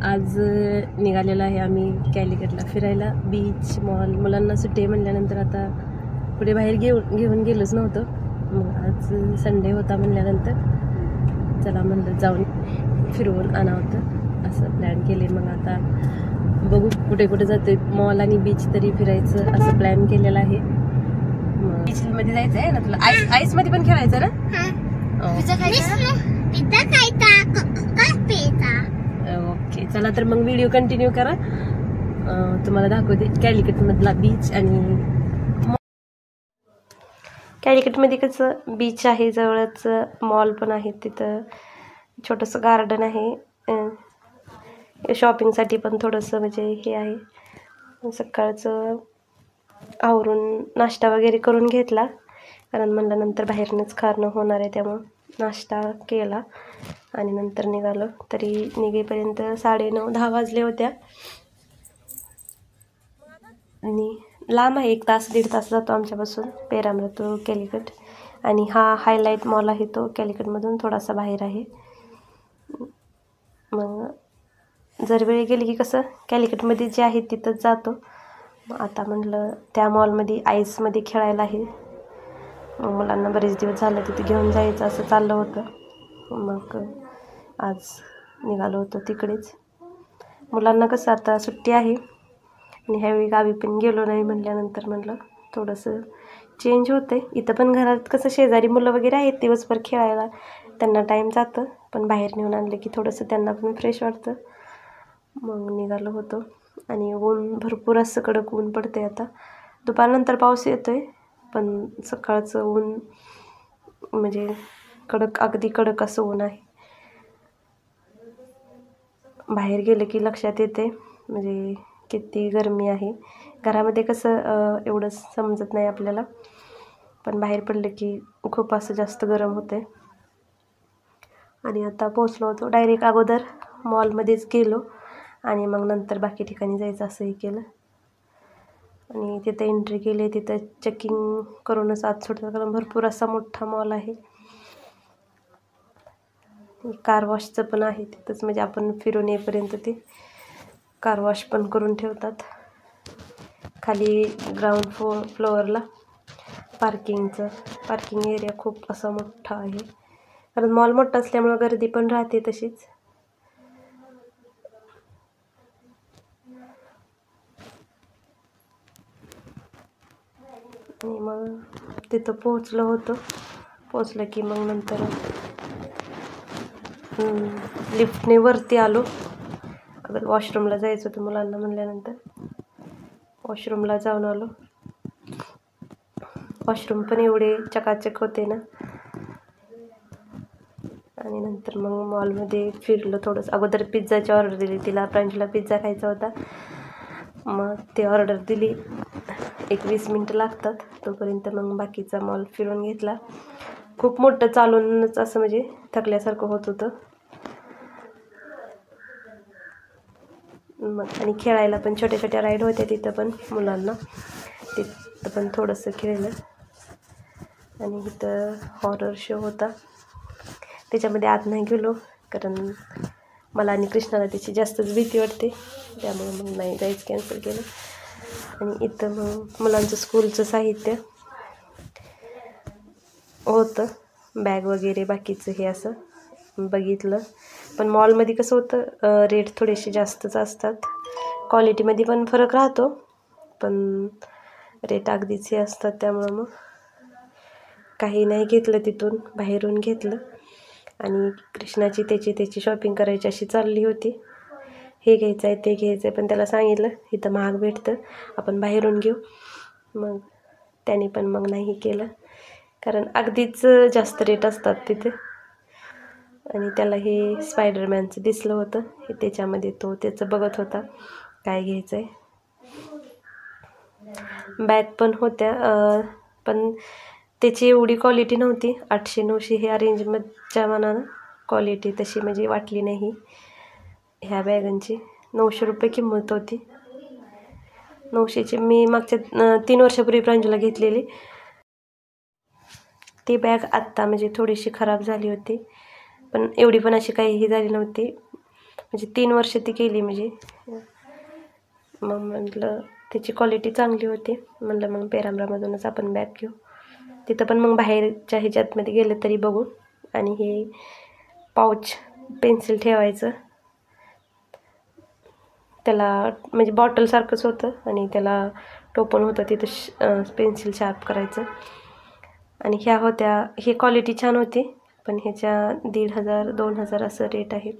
आज निघालेलो आहे आम्ही कॅलिकटला फिरायला. बीच मॉल मुलांना सुट्टी म्हणल्यानंतर आता पुढे बाहेर घेऊन गेलोच नव्हतं. मग आज संडे होता म्हणल्यानंतर चला म्हणलं जाऊन फिरवून आणावं होतं असं प्लॅन केले. मग आता बघू कुठे कुठे जाते. मॉल आणि बीच तरी फिरायचं असं प्लॅन केलेलं आहे. मग बीचमध्ये जायचं आहे ना तुला. आईसमध्ये पण खेळायचं ना. ओके चला तर मग व्हिडिओ कंटिन्यू करा. तुम्हाला दाखवते कॅलिकटमधला बीच. आणि कॅलिकटमध्ये कसं बीच आहे, जवळच मॉल पण आहे, तिथं छोटंसं गार्डन आहे. शॉपिंगसाठी पण थोडंसं म्हणजे हे आहे. सकाळचं आवरून नाश्ता वगैरे करून घेतला, कारण म्हणलं नंतर बाहेरनंच खाणं होणार आहे, त्यामुळं नाश्ता केला आणि नंतर निघालो. तरी निघेपर्यंत 9:30-10 वाजले होत्या. आणि लांब आहे, 1 तास 1.5 तास जातो आमच्यापासून पेराम्र तो कॅलिकट. आणि हा हायलाईट मॉल आहे, तो कॅलिकटमधून थोडासा बाहेर आहे. मग जर वेळ गेली की कसं कॅलिकटमध्ये जे आहे तिथंच जातो. आता म्हटलं त्या मॉलमध्ये आईसमध्ये खेळायला आहे. मग मुलांना बरेच दिवस झाले तिथे घेऊन जायचं असं चाललं होतं. मग आज निघालो होतो तिकडेच. मुलांना कसं आता सुट्टी आहे आणि ह्यावेळी गावी पण गेलो नाही म्हटल्यानंतर म्हटलं थोडंसं चेंज होतं. इथं पण घरात कसं शेजारी मुलं वगैरे आहेत दिवसभर खेळायला, त्यांना टाईम जातं, पण बाहेर नेऊन आणलं की थोडंसं त्यांना पण फ्रेश वाटतं. मग निघालो होतो. आणि ऊन भरपूर असं कडक ऊन पडते. आता दुपारनंतर पाऊस येतो आहे, पण सकाळचं ऊन म्हणजे कडक, अगदी कडक असं ऊन आहे. बाहेर गेलं की लक्षात येते म्हणजे किती गरमी आहे. घरामध्ये कसं एवढं समजत नाही आपल्याला, पण बाहेर पडलं की खूप असं जास्त गरम होते. आणि आता पोचलो होतो. डायरेक्ट अगोदर मॉलमध्येच गेलो आणि मग नंतर बाकी ठिकाणी जायचं असंही केलं. आणि तिथं एंट्री केली, तिथं चेकिंग करूनच आत सोडतात, कारण भरपूर असा मोठा मॉल आहे. कार वॉशचं पण आहे तिथंच, म्हणजे आपण फिरून येईपर्यंत ते कार वॉश पण करून ठेवतात. खाली ग्राउंड फ्लोअरला पार्किंग एरिया खूप असा मोठा आहे, कारण मॉल मोठा असल्यामुळं गर्दी पण राहते तशीच. आणि मग तिथं पोचलं की मग नंतर लिफ्टने वरती आलो. अगर वॉशरूमला जायचं होतं मुलांना म्हणल्यानंतर वॉशरूमला जाऊन आलो. वॉशरूम पण एवढे चकाचक होते ना. आणि नंतर मग मॉलमध्ये फिरलो थोडंसं. अगोदर पिझ्झाची ऑर्डर दिली, तिला प्रांजूला पिझ्झा खायचा होता. मग ते ऑर्डर दिली, 20 मिनटं लागतात तोपर्यंत. मग बाकीचा मॉल फिरून घेतला. खूप मोठं चालूनच असं म्हणजे थकल्यासारखं होत होतं. मग आणि खेळायला पण छोट्या छोट्या राईड होत्या तिथं पण मुलांना, तिथं पण थोडंसं खेळलं. आणि इथं हॉरर शो होता, त्याच्यामध्ये आत नाही गेलो, कारण मला आणि कृष्णाला त्याची जास्तच भीती वाटते, त्यामुळे मग नाही जायचं, कॅन्सल केलं. आणि इथं मग मुलांचं स्कूलचं साहित्य होतं, बॅग वगैरे बाकीचं हे असं बघितलं. पण मॉलमध्ये कसं होतं रेट थोडेसे जास्तच असतात. क्वालिटीमध्ये पण फरक राहतो, पण रेट अगदीच हे असतात. त्यामुळं मग काही नाही घेतलं, तिथून बाहेरून घेतलं. आणि कृष्णाची त्याची शॉपिंग करायची अशी चालली होती. हे घ्यायचं आहे ते घ्यायचं आहे, पण त्याला सांगितलं इथं महाग भेटतं, आपण बाहेरून घेऊ. मग त्याने पण मग नाही केलं, कारण अगदीच जास्त रेट असतात तिथे. आणि त्याला हे स्पायडरमॅनचं दिसलं होतं, हे त्याच्यामध्ये तो त्याचं बघत होता काय घ्यायचं आहे. बॅग पण होत्या, पण त्याची एवढी क्वालिटी नव्हती. 800-900 ह्या रेंजमधच्या मनानं क्वालिटी तशी म्हणजे वाटली नाही. ह्या बॅगांची 900 रुपये किंमत होती. 900ची मी मागच्या 3 वर्षापूर्वी प्रांजूला घेतलेली. ती बॅग आत्ता म्हणजे थोडीशी खराब झाली होती, पण एवढी पण अशी काहीही झाली नव्हती. म्हणजे 3 वर्ष ती केली म्हणजे. मग म्हटलं त्याची क्वालिटी चांगली होती, म्हटलं मग पेराम्ब्रामधूनच आपण बॅग घेऊ. तिथं पण मग बाहेरच्या ह्याच्यातमध्ये गेलं तरी बघू. आणि हे पाऊच पेन्सिल ठेवायचं, त्याला म्हणजे बॉटलसारखंच होतं आणि त्याला टोपण होतं, तिथं पेन्सिल शार्प करायचं. आणि ह्या होत्या, ही क्वालिटी छान होती, पण ह्याच्या 1500-2000 असं रेट आहेत.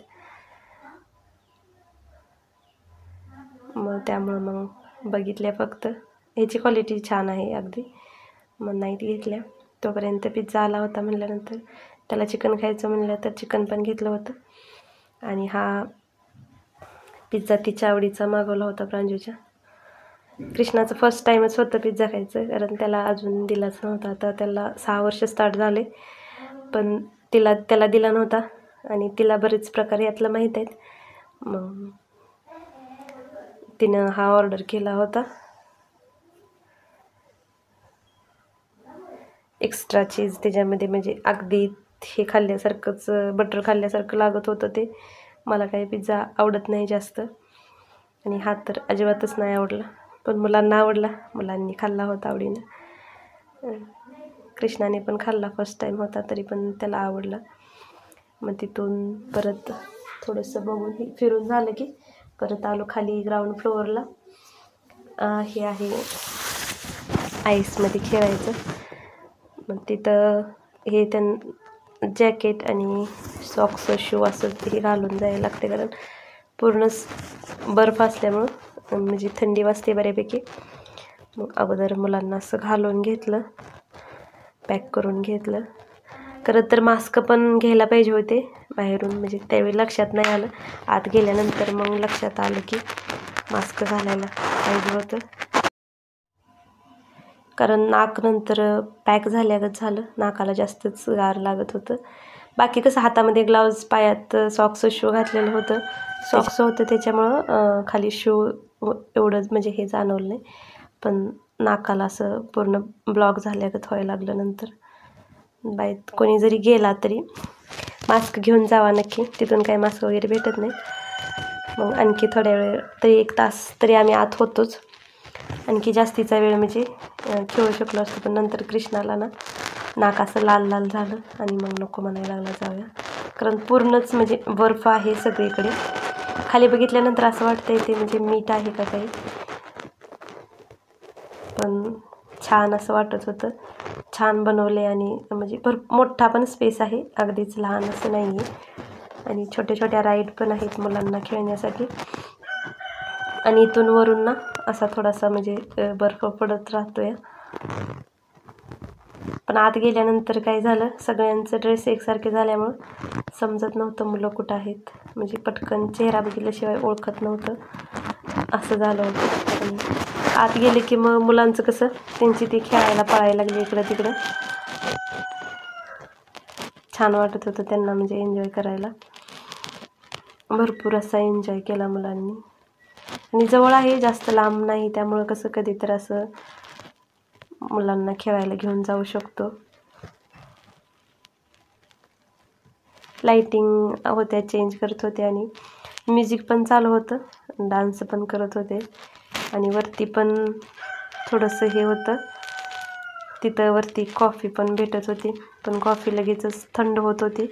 मग त्यामुळं मग बघितल्या फक्त, ह्याची क्वालिटी छान आहे अगदी, मग नाही घेतल्या. तोपर्यंत पिझ्झा आला होता, म्हणल्यानंतर त्याला चिकन खायचं म्हणलं तर चिकन पण घेतलं होतं. आणि हा पिझ्झा तिच्या आवडीचा मागवला होता प्रांजूच्या. कृष्णाचं फर्स्ट टाईमच होतं पिझ्झा खायचं, कारण त्याला अजून दिलाच नव्हता. आता त्याला 6 वर्ष स्टार्ट झाले, पण त्याला दिला नव्हता. आणि तिला बरेच प्रकार यातलं माहीत आहेत. मग तिनं हा ऑर्डर केला होता. एक्स्ट्रा चीज त्याच्यामध्ये, म्हणजे अगदी हे खाल्ल्यासारखंच, बटर खाल्ल्यासारखं लागत होतं ते. मला काही पिझ्झा आवडत नाही जास्त, आणि हा तर अजिबातच नाही आवडला. पण मुलांना आवडला, मुलांनी खाल्ला होता आवडीनं. कृष्णाने पण खाल्ला, फर्स्ट टाईम होता तरी पण त्याला आवडला. मग तिथून परत थोडंसं बघून फिरून झालं की परत आलो खाली ग्राउंड फ्लोअरला. हे आहे आईसमध्ये खेळायचं. मग तिथं हे जॅकेट आणि सॉक्स शू असं हे घालून जायला लागते, कारण पूर्णच बर्फ असल्यामुळं म्हणजे थंडी वाजते बऱ्यापैकी. मग अगोदर मुलांना असं घालून घेतलं, पॅक करून घेतलं. खरं तर मास्क पण घ्यायला पाहिजे होते बाहेरून, म्हणजे त्यावेळी लक्षात नाही आलं. आत गेल्यानंतर मग लक्षात आलं की मास्क घालायला पाहिजे होतं, कारण नाक नंतर पॅक झाल्यागत झालं, नाकाला जास्तच गार लागत होतं. बाकी कसं हातामध्ये ग्लाव्ज, पायात सॉक्स शू घातलेलं होतं, सॉक्स होतं त्याच्यामुळं खाली शू एवढंच म्हणजे हे जाणवलं नाही. पण नाकाला असं पूर्ण ब्लॉक झाल्यागत व्हायला लागलं. नंतर बाईत कोणी जरी गेला तरी मास्क घेऊन जावा नक्की, तिथून काही मास्क वगैरे भेटत नाही. मग आणखी थोड्या वेळ तरी 1 तास तरी आम्ही आत होतोच, आणखी जास्तीचा वेळ म्हणजे खेळू शकलो असतो. पण नंतर कृष्णाला नाक असं लाल लाल झालं आणि मग नको म्हणायला लागला जाऊया, कारण पूर्णच म्हणजे बर्फ आहे सगळीकडे. खाली बघितल्यानंतर असं वाटतंय ते म्हणजे मीठ आहे का काही, पण छान असं वाटत होतं. छान बनवले आणि म्हणजे मोठा पण स्पेस आहे, अगदीच लहान असं नाही आहे. आणि छोट्या छोट्या राईड पण आहेत मुलांना खेळण्यासाठी. आणि इथून वरून ना असा थोडासा म्हणजे बर्फ पडत राहतोय. पण आत गेल्यानंतर काय झालं, सगळ्यांचं ड्रेस एकसारखे झाल्यामुळं समजत नव्हतं मुलं कुठं आहेत, म्हणजे पटकन चेहरा बघितल्याशिवाय ओळखत नव्हतं, असं झालं होतं. आणि आत गेले की मग मुलांचं कसं त्यांची ती खेळायला पळायला लागली इकडं तिकडं, छान वाटत होतं त्यांना, म्हणजे एन्जॉय करायला. भरपूर असा एन्जॉय केला मुलांनी. आणि जवळ आहे, जास्त लांब नाही, त्यामुळं कसं कधी तर असं मुलांना खेळायला घेऊन जाऊ शकतो. लाईटिंग होत्या, चेंज करत होते आणि म्युझिक पण चालू होतं, डान्स पण करत होते. आणि वरती पण थोडंसं हे होतं, तिथं वरती कॉफी पण भेटत होती, पण कॉफी लगेचच थंड होत होती.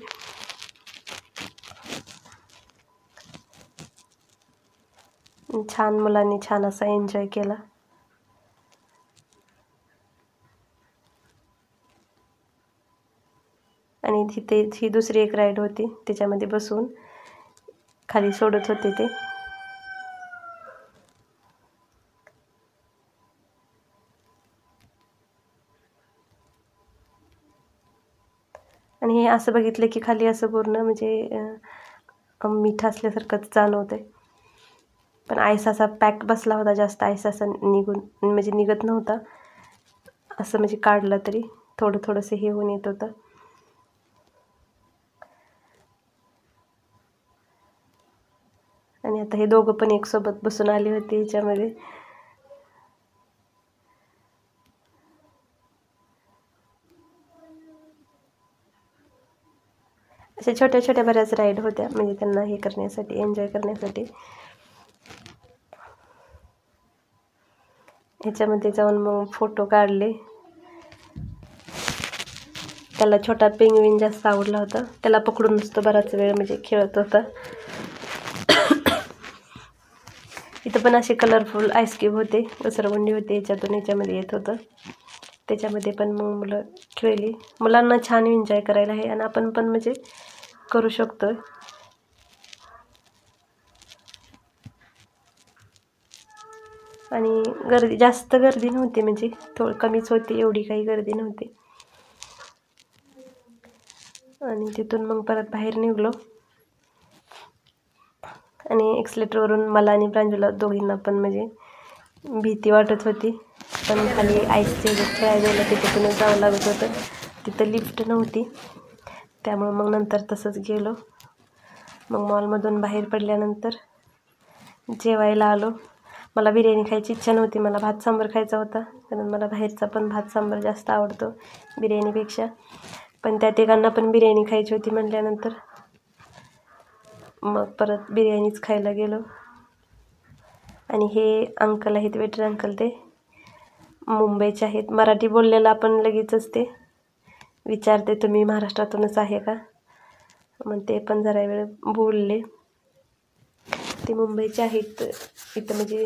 छान, मुलांनी छान असा एन्जॉय केला. आणि तिथे ही दुसरी एक राईड होती, त्याच्यामध्ये बसून खाली सोडत होते ते. आणि हे असं बघितलं की खाली असं पूर्ण म्हणजे मीठ असल्यासारखंच जाणवतंय. पण आईस असा पॅक बसला होता, जास्त आईस असा म्हणजे निघत नव्हता, असं म्हणजे काढलं तरी थोडं थोडंसं हे होऊन येत होतं. आणि आता हे दोघं पण एक सोबत बसून आली होती ह्याच्यामध्ये. अशा छोट्या छोट्या बऱ्याच राईड होत्या, म्हणजे त्यांना हे करण्यासाठी, एन्जॉय करण्यासाठी. ह्याच्यामध्ये जाऊन मग फोटो काढले. त्याला छोटा पेंग्विन जास्त आवडला होता, त्याला पकडून नुसतं बराच वेळ म्हणजे खेळत होता. इथं पण असे कलरफुल आईस क्यूब होते, घसरगुंडी होते, याच्यामध्ये येत होतं. त्याच्यामध्ये पण मग मुलं खेळली. मुलांना छान एन्जॉय करायला आहे आणि आपण पण म्हणजे करू शकतो. आणि जास्त गर्दी नव्हती, म्हणजे कमीच होती, एवढी काही गर्दी नव्हती. आणि तिथून मग परत बाहेर निघलो. आणि एक्सलेटरवरून मला आणि प्रांजूला दोघींना पण म्हणजे भीती वाटत होती, पण खाली आईसचे जे खेळायला गेलं तिथूनच जावं लागत होतं. तिथं लिफ्ट नव्हती, त्यामुळं मग नंतर तसंच गेलो. मग मॉलमधून बाहेर पडल्यानंतर जेवायला आलो. मला बिर्याणी खायची इच्छा नव्हती, मला भात सांबार खायचा होता, कारण मला बाहेरचा पण भात सांबार जास्त आवडतो बिर्याणीपेक्षा. पण त्या तिघांना पण बिर्याणी खायची होती म्हटल्यानंतर मग परत बिर्याणीच खायला गेलो. आणि हे अंकल आहेत, वेटर अंकल, ते मुंबईचे आहेत. मराठी बोललेलं आपण लगेचच ते विचारते, तुम्ही महाराष्ट्रातूनच आहे का? मग ते पण जरा वेळ बोलले. ते मुंबईचे आहेत. इथं म्हणजे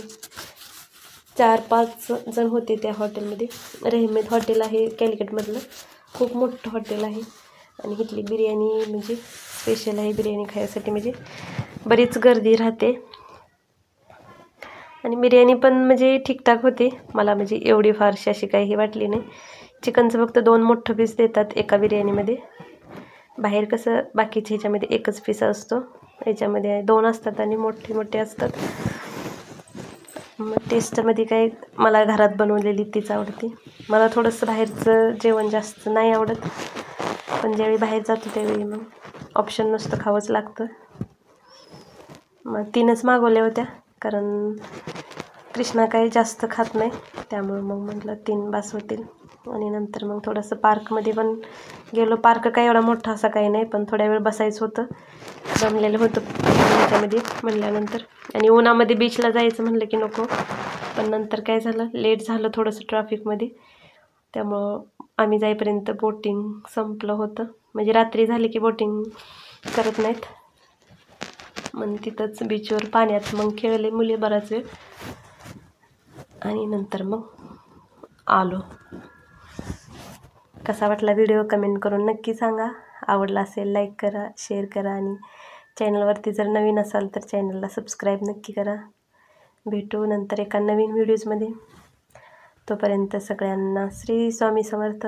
4-5 जण होते त्या हॉटेलमध्ये. रेहमत हॉटेल आहे कॅलिकटमधलं, खूप मोठं हॉटेल आहे. आणि इथली बिर्याणी म्हणजे स्पेशल आहे, बिर्याणी खायसाठी म्हणजे बरीच गर्दी राहते. आणि बिर्याणी पण म्हणजे ठीकठाक होती, मला म्हणजे एवढी फारशी अशी काही वाटली नाही. चिकनचं फक्त 2 मोठं पीस देतात एका बिर्याणीमध्ये. बाहेर कसं बाकीच्या ह्याच्यामध्ये एकच पीस असतो, याच्यामध्ये 2 असतात आणि मोठे मोठे असतात. मग टेस्टमध्ये काय मला घरात बनवलेली तीच आवडते. मला थोडंसं बाहेरचं जेवण जास्त नाही आवडत, पण ज्यावेळी बाहेर जातो त्यावेळी मग ऑप्शन नसतं, खावंच लागतं. मग 3च मागवल्या होत्या, कारण कृष्णा काही जास्त खात नाही, त्यामुळे मग म्हटलं 3 बास होतील. आणि नंतर मग थोडंसं पार्कमध्ये पण गेलो. पार्क काय एवढा मोठा असा काही नाही, पण थोड्या वेळ बसायचं होतं, जमलेलं होतं त्याच्यामध्ये म्हणल्यानंतर. आणि उन्हामध्ये बीचला जायचं म्हणलं की नको, पण नंतर काय झालं, लेट झालं थोडंसं ट्रॅफिकमध्ये, त्यामुळं आम्ही जाईपर्यंत बोटिंग संपलं होतं. म्हणजे रात्री झाली की बोटिंग करत नाहीत. मग तिथंच बीचवर पाण्यात मग खेळले मुले बराच वेळ, आणि नंतर मग आलो. कसा वाटला व्हिडिओ कमेंट करून नक्की सांगा. आवडला असेल लाईक करा, शेअर करा, आणि चॅनलवरती जर नवीन असाल तर चॅनलला सबस्क्राईब नक्की करा. भेटू नंतर एका नवीन व्हिडिओजमध्ये. तोपर्यंत सगळ्यांना श्री स्वामी समर्थ.